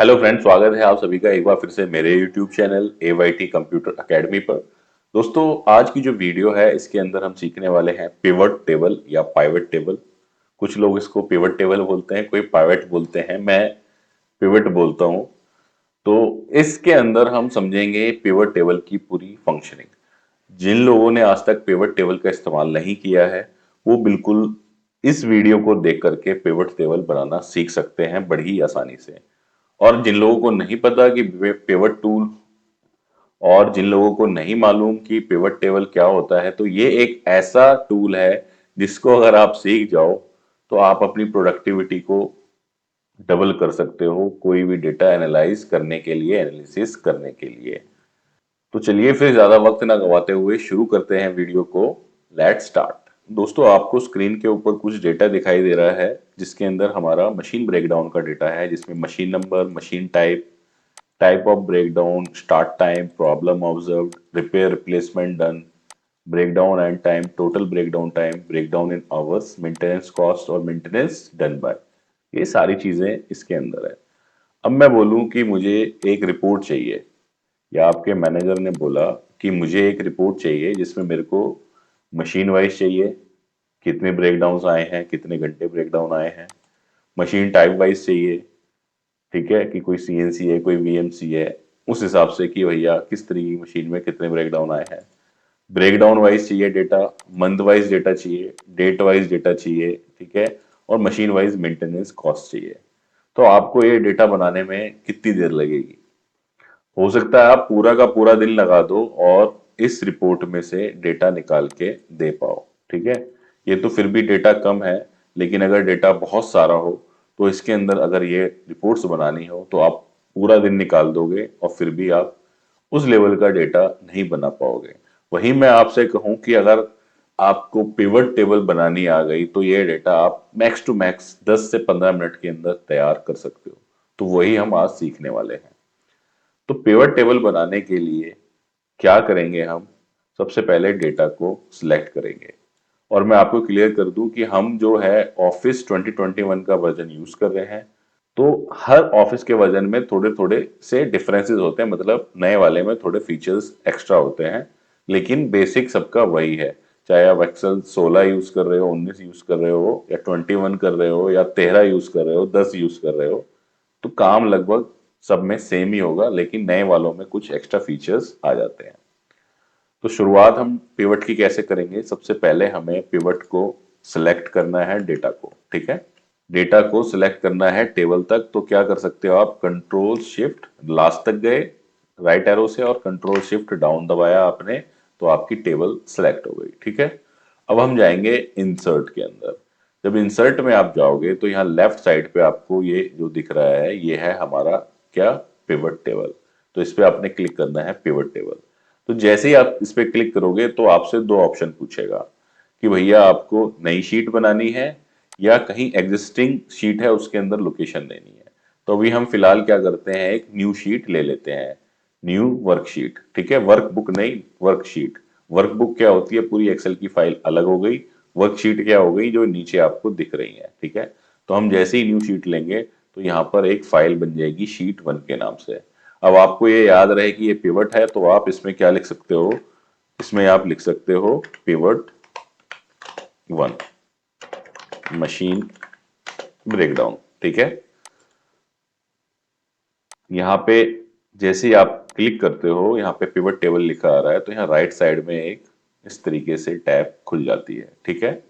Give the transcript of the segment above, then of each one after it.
Hello friends, स्वागत है आप सभी का एक बार फिर से मेरे YouTube channel AYT computer academy पर। दोस्तों, आज की जो वीडियो है इसके अंदर हम सीखने वाले हैं पिवट टेबल या पाइवट टेबल। कुछ लोग इसको पिवट टेबल बोलते हैं, कोई पाइवट बोलते हैं, मैं पिवट बोलता हूँ। तो इसके अंदर हम समझेंगे पिवट टेबल की पूरी फंक्शनिंग। जिन लोगों ने आज तक पिवट टेबल का इस्तेमाल नहीं किया है वो बिल्कुल इस वीडियो को देख करके पिवट टेबल बनाना सीख सकते हैं बड़ी ही आसानी से। और जिन लोगों को नहीं पता कि पिवट टूल, और जिन लोगों को नहीं मालूम कि पिवट टेबल क्या होता है, तो ये एक ऐसा टूल है जिसको अगर आप सीख जाओ तो आप अपनी प्रोडक्टिविटी को डबल कर सकते हो कोई भी डेटा एनालाइज करने के लिए, एनालिसिस करने के लिए। तो चलिए फिर ज्यादा वक्त ना गवाते हुए शुरू करते हैं वीडियो को। Let's start. दोस्तों, आपको स्क्रीन के ऊपर कुछ डेटा दिखाई दे रहा है जिसके अंदर हमारा मशीन ब्रेकडाउन का डेटा है, जिसमें machine number, machine type, type of breakdown, start time, problem observed, repair replacement done, breakdown and time, total breakdown time, breakdown in hours, maintenance cost और मेंटेनेंस डन बाय, ये सारी चीजें इसके अंदर है। अब मैं बोलूं कि मुझे एक रिपोर्ट चाहिए, या आपके मैनेजर ने बोला कि मुझे एक रिपोर्ट चाहिए जिसमें मेरे को मशीन वाइज चाहिए, कितने ब्रेकडाउन आए हैं, कितने घंटे ब्रेकडाउन आए हैं, मशीन टाइप वाइज चाहिए, ठीक है, कि कोई CNC है, कोई VMC है, उस हिसाब से कि भैया किस तरह की मशीन में कितने ब्रेकडाउन आए हैं। ब्रेकडाउन वाइज चाहिए डेटा, मंथ वाइज डेटा चाहिए, डेट वाइज डेटा चाहिए, ठीक है, और मशीन वाइज मेंटेनेंस कॉस्ट चाहिए। तो आपको ये डेटा बनाने में कितनी देर लगेगी? हो सकता है आप पूरा का पूरा दिन लगा दो और इस रिपोर्ट में से डेटा निकाल के दे पाओ, ठीक है। ये तो फिर भी डेटा कम है, लेकिन अगर डेटा बहुत सारा हो तो इसके अंदर अगर ये रिपोर्ट्स बनानी हो तो आप पूरा दिन निकाल दोगे और फिर भी आप उस लेवल का डेटा नहीं बना पाओगे। वहीं मैं आपसे कहूं कि अगर आपको पिवट टेबल बनानी आ गई तो ये डेटा आप मैक्स टू मैक्स 10 से 15 मिनट के अंदर तैयार कर सकते हो। तो वही हम आज सीखने वाले हैं। तो पिवट टेबल बनाने के लिए क्या करेंगे हम? सबसे पहले डेटा को सिलेक्ट करेंगे। और मैं आपको क्लियर कर दूं कि हम जो है ऑफिस 2021 का वर्जन यूज कर रहे हैं। तो हर ऑफिस के वर्जन में थोड़े थोड़े से डिफरेंसेस होते हैं, मतलब नए वाले में थोड़े फीचर्स एक्स्ट्रा होते हैं, लेकिन बेसिक सबका वही है। चाहे आप एक्सेल 16 यूज कर रहे हो, 19 यूज कर रहे हो, या 21 कर रहे हो, या 13 यूज कर रहे हो, 10 यूज कर रहे हो, तो काम लगभग सब में सेम ही होगा, लेकिन नए वालों में कुछ एक्स्ट्रा फीचर्स आ जाते हैं। तो शुरुआत हम पिवट की कैसे करेंगे? सबसे पहले हमें पिवट को सिलेक्ट करना है, डेटा को, ठीक है। डेटा को सिलेक्ट करना है टेबल तक, तो क्या कर सकते हो आप? कंट्रोल शिफ्ट लास्ट तक गए राइट एरो से, और कंट्रोल शिफ्ट डाउन दबाया आपने, तो आपकी टेबल सिलेक्ट हो गई, ठीक है। अब हम जाएंगे इंसर्ट के अंदर। जब इंसर्ट में आप जाओगे तो यहाँ लेफ्ट साइड पे आपको ये जो दिख रहा है ये है हमारा क्या? Pivot table. तो इस पे आपने क्लिक करना है, पिवट टेबल। तो जैसे ही आप इस पे क्लिक करोगे तो आपसे दो ऑप्शन पूछेगा कि भैया आपको नई शीट बनानी है या कहीं एग्जिस्टिंग शीट है उसके अंदर लोकेशन देनी है। तो अभी हम फिलहाल क्या करते हैं, एक न्यू शीट ले लेते हैं, न्यू वर्कशीट, ठीक है। वर्कबुक नहीं, वर्कशीट। वर्कबुक क्या होती है? पूरी एक्सेल की फाइल अलग हो गई। वर्कशीट क्या हो गई? जो नीचे आपको दिख रही है, ठीक है। तो हम जैसे ही न्यू शीट लेंगे तो यहाँ पर एक फाइल बन जाएगी शीट 1 के नाम से। अब आपको ये याद रहे कि ये पिवट है, तो आप इसमें क्या लिख सकते हो? इसमें आप लिख सकते हो पिवट 1 मशीन ब्रेकडाउन, ठीक है। यहाँ पे जैसे ही आप क्लिक करते हो, यहाँ पे पिवट टेबल लिखा आ रहा है, तो यहाँ राइट साइड में एक इस तरीके से टैब खुल जाती है, ठीक है।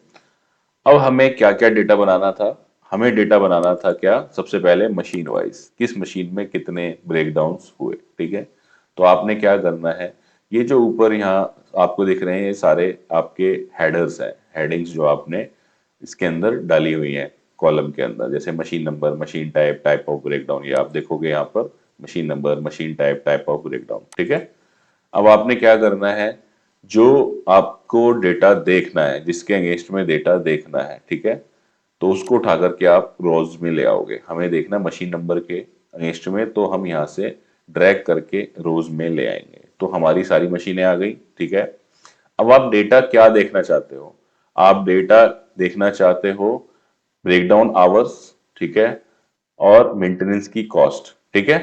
अब हमें क्या क्या डेटा बनाना था? हमें डेटा बनाना था क्या? सबसे पहले मशीन वाइज, किस मशीन में कितने ब्रेकडाउन्स हुए, ठीक है। तो आपने क्या करना है, ये जो ऊपर यहाँ आपको दिख रहे हैं ये सारे आपके हेडर्स हैं, हेडिंग्स जो आपने इसके अंदर डाली हुई है कॉलम के अंदर, जैसे machine number, machine type, type of breakdown, ये आप देखोगे यहाँ पर machine number, machine type, type of breakdown, ठीक है। अब आपने क्या करना है, जो आपको डेटा देखना है, जिसके अगेंस्ट में डेटा देखना है, ठीक है, तो उसको उठा करके आप रोज में ले आओगे। हमें देखना मशीन नंबर के अगेंस्ट में, तो हम यहाँ से ड्रैग करके रोज में ले आएंगे, तो हमारी सारी मशीनें आ गई, ठीक है। अब आप डेटा क्या देखना चाहते हो? आप डेटा देखना चाहते हो ब्रेकडाउन आवर्स, ठीक है, और मेंटेनेंस की कॉस्ट, ठीक है।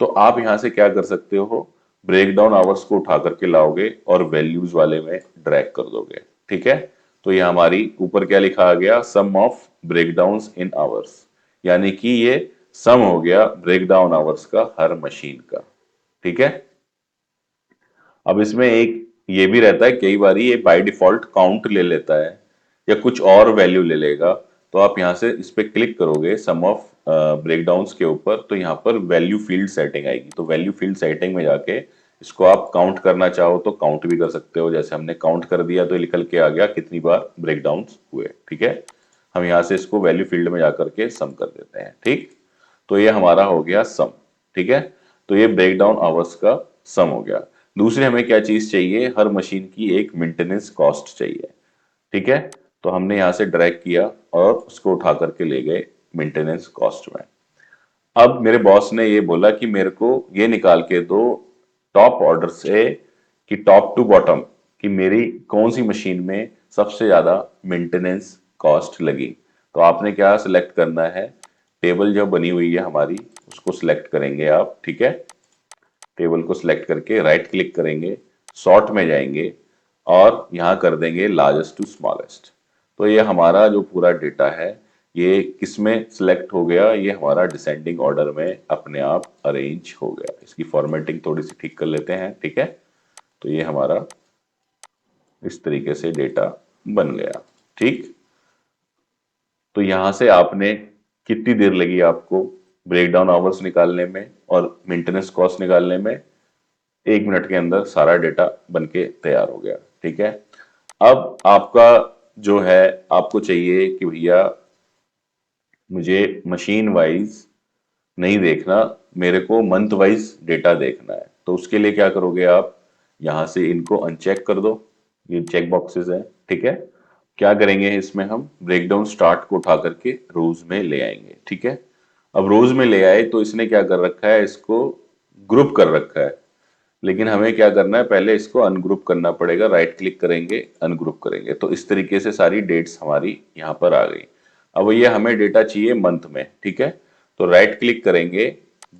तो आप यहां से क्या कर सकते हो, ब्रेक डाउन आवर्स को उठा करके लाओगे और वैल्यूज वाले में ड्रैग कर दोगे, ठीक है। तो ये हमारी ऊपर क्या लिखा आ गया, some of break down in hours, यानी कि ये सम हो गया ब्रेक डाउन आवर्स का हर मशीन का, ठीक है। अब इसमें एक ये भी रहता है, कई बार ये बाय डिफॉल्ट काउंट ले लेता है या कुछ और वैल्यू ले लेगा, तो आप यहाँ से इस पे क्लिक करोगे सम ऑफ ब्रेकडाउन्स के ऊपर, तो यहाँ पर वैल्यू फील्ड सेटिंग आएगी, तो वैल्यू फील्ड सेटिंग में जाके इसको आप काउंट करना चाहो तो काउंट भी कर सकते हो, जैसे हमने काउंट कर दिया तो ये निकल के आ गया कितनी बार ब्रेकडाउन्स हुए, ठीक है। हम यहाँ से इसको वैल्यू फील्ड में जाकर के सम कर देते हैं, ठीक। तो ये हमारा हो गया सम, ठीक है। तो ये ब्रेकडाउन आवर्स का सम हो गया। दूसरे हमें क्या चीज चाहिए, हर मशीन की एक मेंटेनेंस कॉस्ट चाहिए, ठीक है। तो हमने यहां से ड्रैग किया और उसको उठा करके ले गए मेंटेनेंस कॉस्ट में। अब मेरे बॉस ने ये बोला कि मेरे को ये निकाल के दो टॉप ऑर्डर से, कि टॉप टू बॉटम, कि मेरी कौन सी मशीन में सबसे ज्यादा मेंटेनेंस कॉस्ट लगी। तो आपने क्या सिलेक्ट करना है, टेबल जो बनी हुई है हमारी उसको सिलेक्ट करेंगे आप, ठीक है। टेबल को सिलेक्ट करके राइट क्लिक करेंगे, सॉर्ट में जाएंगे और यहां कर देंगे लार्जेस्ट टू स्मॉलेस्ट। तो ये हमारा जो पूरा डेटा है ये किसमें सिलेक्ट हो गया, ये हमारा डिसेंडिंग ऑर्डर में अपने आप अरेंज हो गया। इसकी फॉर्मेटिंग थोड़ी सी ठीक कर लेते हैं, ठीक है। तो ये हमारा इस तरीके से डेटा बन गया, ठीक। तो यहां से आपने कितनी देर लगी आपको ब्रेकडाउन आवर्स निकालने में और मेंटेनेंस कॉस्ट निकालने में, 1 मिनट के अंदर सारा डेटा बन के तैयार हो गया, ठीक है। अब आपका जो है, आपको चाहिए कि भैया मुझे मशीन वाइज नहीं देखना, मेरे को मंथ वाइज डेटा देखना है, तो उसके लिए क्या करोगे आप, यहां से इनको अनचेक कर दो, ये चेक बॉक्सेस हैं, ठीक है। क्या करेंगे इसमें, हम ब्रेकडाउन स्टार्ट को उठा करके रोज में ले आएंगे, ठीक है। अब रोज में ले आए तो इसने क्या कर रखा है, इसको ग्रुप कर रखा है, लेकिन हमें क्या करना है, पहले इसको अनग्रुप करना पड़ेगा, राइट क्लिक करेंगे अनग्रुप करेंगे, तो इस तरीके से सारी डेट्स हमारी यहाँ पर आ गई। अब ये हमें डेटा चाहिए मंथ में, ठीक है। तो राइट क्लिक करेंगे,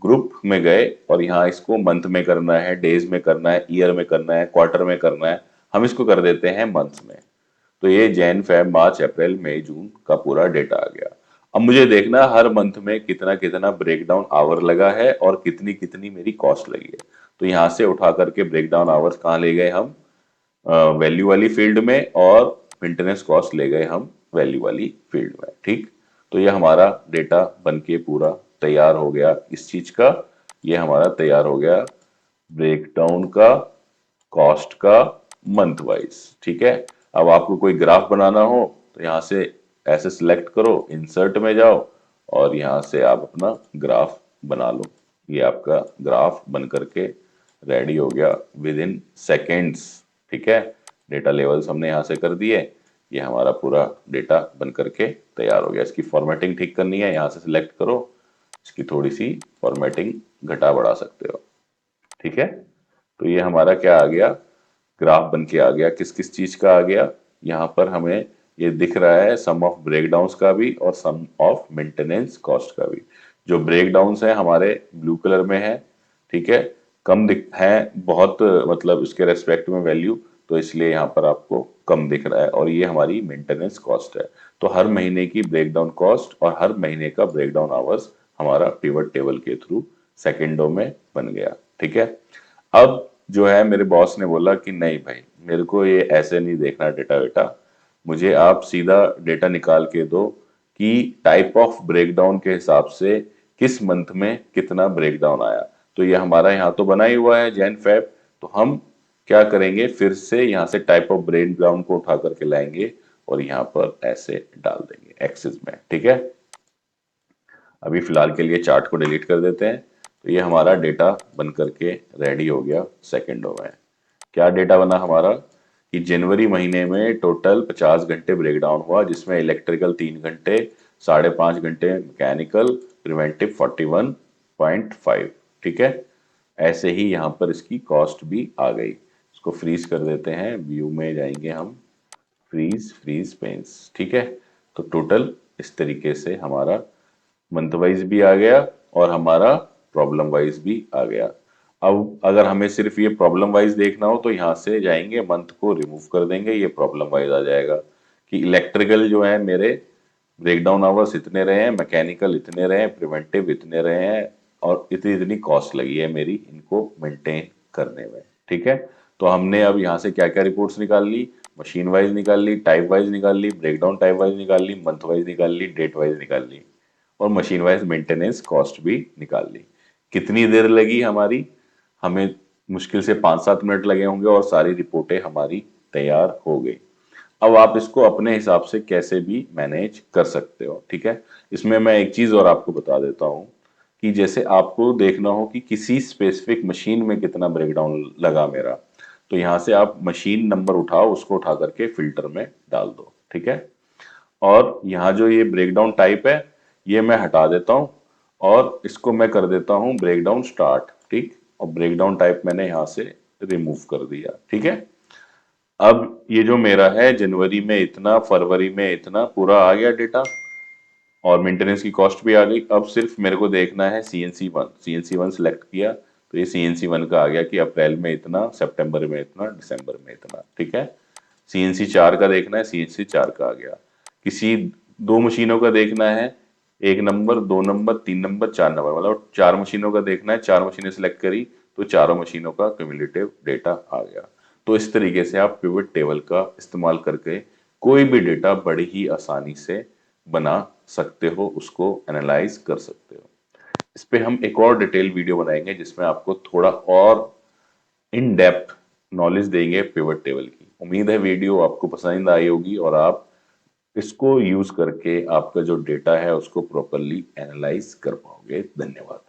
ग्रुप में गए और यहाँ इसको मंथ में करना है, डेज में करना है, ईयर में करना है, क्वार्टर में करना है, हम इसको कर देते हैं मंथ में। तो ये जैन फेब मार्च अप्रैल मई जून का पूरा डेटा आ गया। अब मुझे देखना हर मंथ में कितना कितना ब्रेकडाउन आवर लगा है और कितनी कितनी मेरी कॉस्ट लगी है। तो यहां से उठा करके ब्रेकडाउन आवर्स कहाँ ले गए हम, वैल्यू वाली फील्ड में, और मेंटेनेंस कॉस्ट ले गए हम वैल्यू वाली फील्ड में, ठीक। तो ये हमारा डेटा बन के पूरा तैयार हो गया इस चीज का, ये हमारा तैयार हो गया ब्रेकडाउन का, कॉस्ट का, मंथ वाइज, ठीक है। अब आपको कोई ग्राफ बनाना हो तो यहां से ऐसे सिलेक्ट करो, इंसर्ट में जाओ और यहां से आप अपना ग्राफ बना लो। ये आपका ग्राफ बन करके रेडी हो गया विद इन सेकेंड्स, ठीक है। डेटा लेवल्स हमने यहां से कर दिए, ये हमारा पूरा डेटा बन करके तैयार हो गया। इसकी फॉर्मेटिंग ठीक करनी है, यहां से सिलेक्ट करो, इसकी थोड़ी सी फॉर्मेटिंग घटा बढ़ा सकते हो, ठीक है। तो ये हमारा क्या आ गया, ग्राफ बन के आ गया। किस किस चीज का आ गया, यहाँ पर हमें ये दिख रहा है सम ऑफ ब्रेकडाउन्स का भी और सम ऑफ मेंटेनेंस कॉस्ट का भी। जो ब्रेकडाउन्स है हमारे ब्लू कलर में है, ठीक है, कम दिख है बहुत, मतलब इसके रेस्पेक्ट में वैल्यू, तो इसलिए यहाँ पर आपको कम दिख रहा है, और ये हमारी मेंटेनेंस कॉस्ट है। तो हर महीने की ब्रेकडाउन कॉस्ट और हर महीने का ब्रेकडाउन आवर्स हमारा पिवट टेबल के थ्रू सेकेंडों में बन गया, ठीक है। अब जो है मेरे बॉस ने बोला कि नहीं भाई, मेरे को ये ऐसे नहीं देखना डेटा वेटा, मुझे आप सीधा डेटा निकाल के दो कि टाइप ऑफ ब्रेकडाउन के हिसाब से किस मंथ में कितना ब्रेकडाउन आया। तो ये हमारा यहाँ तो बना ही हुआ है जैन फेब, तो हम क्या करेंगे, फिर से यहाँ से टाइप ऑफ ब्रेकडाउन को उठा करके लाएंगे और यहाँ पर ऐसे डाल देंगे एक्सिस में, ठीक है। अभी फिलहाल के लिए चार्ट को डिलीट कर देते हैं। तो ये हमारा डेटा बन करके रेडी हो गया सेकेंडों में। क्या डेटा बना हमारा, कि जनवरी महीने में टोटल 50 घंटे ब्रेकडाउन हुआ, जिसमें इलेक्ट्रिकल 3 घंटे, 5.5 घंटे मैकेनिकल, प्रिवेंटिव 41.5, ठीक है। ऐसे ही यहाँ पर इसकी कॉस्ट भी आ गई। इसको फ्रीज कर देते हैं, व्यू में जाएंगे हम, फ्रीज पेंस, ठीक है। तो टोटल इस तरीके से हमारा मंथ वाइज भी आ गया और हमारा प्रॉब्लम वाइज भी आ गया। अब अगर हमें सिर्फ ये प्रॉब्लम वाइज देखना हो तो यहाँ से जाएंगे, मंथ को रिमूव कर देंगे, ये प्रॉब्लम वाइज आ जाएगा कि इलेक्ट्रिकल जो है मेरे ब्रेकडाउन आवर्स इतने रहे हैं, मैकेनिकल इतने रहे हैं, प्रिवेंटिव इतने रहे हैं, और इतनी इतनी कॉस्ट लगी है मेरी इनको मेंटेन करने में। ठीक है, तो हमने अब यहाँ से क्या क्या रिपोर्ट्स निकाल ली, मशीन वाइज निकाल ली, टाइप वाइज निकाल ली, ब्रेकडाउन टाइप वाइज निकाल ली, मंथ वाइज निकाल ली, डेट वाइज निकाल ली, और मशीन वाइज मेंटेनेंस कॉस्ट भी निकाल ली। कितनी देर लगी हमारी, हमें मुश्किल से 5-7 मिनट लगे होंगे और सारी रिपोर्टें हमारी तैयार हो गई। अब आप इसको अपने हिसाब से कैसे भी मैनेज कर सकते हो। ठीक है, इसमें मैं एक चीज और आपको बता देता हूँ कि जैसे आपको देखना हो कि किसी स्पेसिफिक मशीन में कितना ब्रेकडाउन लगा मेरा, तो यहाँ से आप मशीन नंबर उठाओ, उसको उठा करके फिल्टर में डाल दो। ठीक है, और यहाँ जो ये ब्रेकडाउन टाइप है ये मैं हटा देता हूँ और इसको मैं कर देता हूँ ब्रेकडाउन स्टार्ट। ठीक, और ब्रेकडाउन टाइप मैंने यहाँ से रिमूव कर दिया। ठीक है, अब ये जो मेरा है जनवरी में इतना, फरवरी में इतना, पूरा आ गया डेटा और मेंटेनेंस की कॉस्ट भी आ गई। अब सिर्फ मेरे को देखना है CNC1। CNC1 सेलेक्ट किया तो ये CNC1 का आ गया कि अप्रैल में इतना, सितंबर में इतना, दिसंबर में इतना। ठीक है, CNC4 का देखना है, CNC4 का आ गया। किसी दो मशीनों का देखना है, 1 नंबर, 2 नंबर, 3 नंबर, 4 नंबर, मतलब 4 मशीनों का देखना है, 4 मशीनें सेलेक्ट करी तो चारों मशीनों का क्यूमुलेटिव डेटा आ गया। तो इस तरीके से आप पिवट टेबल का इस्तेमाल करके कोई भी डेटा बड़ी ही आसानी से बना सकते हो, उसको एनालाइज कर सकते हो। इस पे हम एक और डिटेल वीडियो बनाएंगे जिसमें आपको थोड़ा और इन डेप्थ नॉलेज देंगे पिवट टेबल की। उम्मीद है वीडियो आपको पसंद आई होगी और आप इसको यूज करके आपका जो डेटा है उसको प्रॉपरली एनालाइज कर पाओगे। धन्यवाद।